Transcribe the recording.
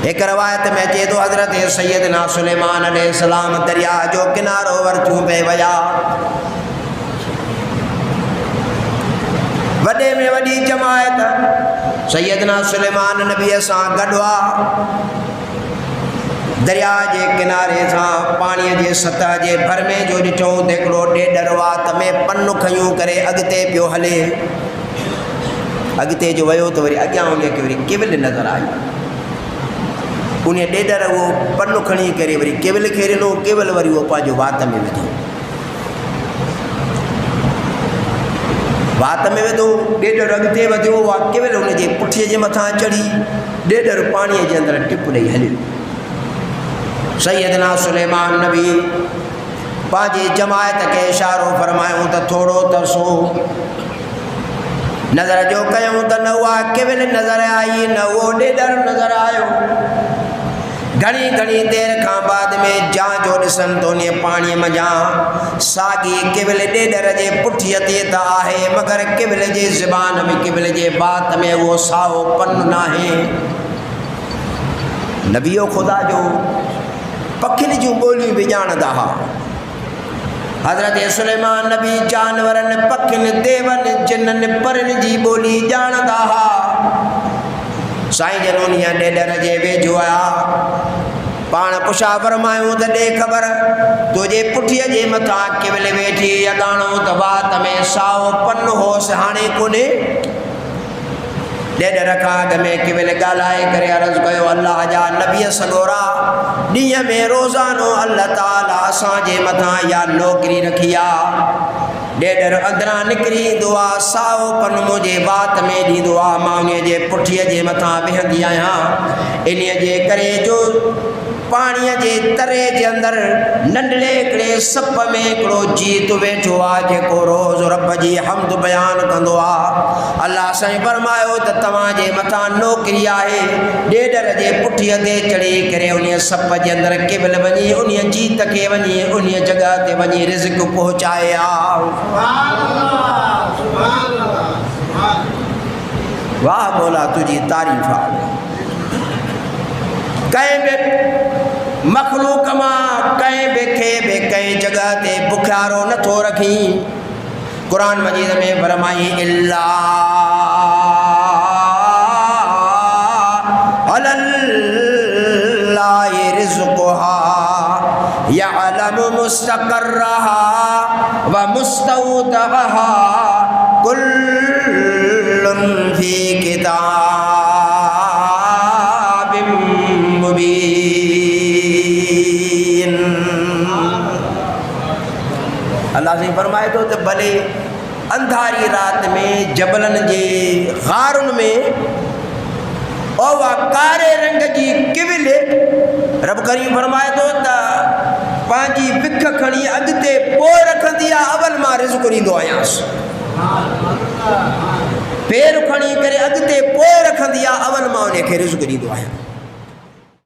एक रवायत में चे तो हज़रत सैयदना सुलेमान अलैहिस्सलाम दरिया जो किनारो वरचूं पे वया। वॾे में वॾी जमायत सैयदना सुलेमान नबीअ सां गॾु दरिया के किनारे सां पानी के सतह के भर में जो ॾिठो त हिकिड़ो ॾेॾर वात में पन खयूं करे अॻिते पियो हले। अॻिते जो वियो त वरी अॻियां उनखे वरी केवल नज़र आई। उन ॾेॾर वो पन खणी करे वरी केवल खे ॾिनो, केवल वरी वो पंहिंजो वात में विधो। वात में विधो, ॾेॾर अॻिते वधियो, केवल उनजे पुठीअ जे मथां चढ़ी ॾेॾर पाणीअ जे अंदरि टिप ॾेई हलियो। सैयदना सुलेमान नबी पांजी जमायत के इशारो फरमायूं त थोड़ो तरसो। नज़र जो कयूं त न उहा केवल नज़र आई, न वो ॾेॾर नज़र आयो। घणी घणी देर खां बाद में जां जो ॾिसन तो उन पाणीअ मञा साॻी केवल ॾेॾर जे पुठीअ ते त आहे, मगर केवल जे ज़बान में, केवल जे बात में वो साओ पन नाहे। नबीओ खुदा जो पखिन जूं ॿोलियूं बि ॼाणंदा हुआ। हज़रत सुलेमान नबी जानवरनि, पखियुनि, देवनि, जिननि, परनि जी ॿोली ॼाणंदा हुआ। साईं जन उन ॾेॾर जे वेझो आया। पाण पुछा फरमायूं त ॾे ख़बर तुंहिंजे पुठीअ जे मथां केवल वेठी अॻाणो त वात में साओ पन होसि, हाणे कोन्हे। ॾेॾर खां अॻ में केवल ॻाल्हाए करे अर्ज़ु कयो, अल्लाह जा नबीअ सॻोरा, ॾींहं में रोज़ानो अल्लाह ताला असांजे मथां इहा नौकरी रखी आहे। ॾेॾर अंदरां निकिरी ईंदो आहे, साओ पन मुंहिंजे वात में ॾींदो आहे, मां उन जे पुठीअ जे मथां वेहंदी आहियां। इन जे करे जो पाणीअ जे तरे जे अंदरि नंढड़े हिकिड़े सप में हिकिड़ो जीत वेठो आहे, जेको रोज़ रब जी हम्द बयानु कंदो आहे। अल्लाह साईं फरमायो त तव्हांजे मथां नौकरी आहे, ॾेॾर जे पुठीअ ते चढ़ी करे उन सप जे अंदरि केवल वञी उन जीत खे वञी उन जॻह ते वञी रिज़्क़ पहुचाए आ। वाह मौला तुझी तारीफ़ आहे। कंहिं बि मखलूक मां कंहिं बि खे बि कंहिं जॻह ते बुखारो नथो रखी। कुरान मजीद में फरमाई, इल्ला अलल्लाहि रिज़्क़ुहा यअलमु मुस्तक़र्रहा व मुस्तौदअहा कुल्लुन फी किताबिम मुबीन। अल्लाह से फरमाए तो भले अंधारी रात में जबलन जे गारुन में ओवा कारे रंग जी किविल रब करीम फरमाए तो पांजी विख खणी अगते पोइ रखंदी आहे, अवल मां रिज़्क़ ॾींदो आहियांसि। पेर खणी करे अगते पोइ रखंदी आहे, अवल मां उनखे रिज़्क़ ॾींदो आहियां।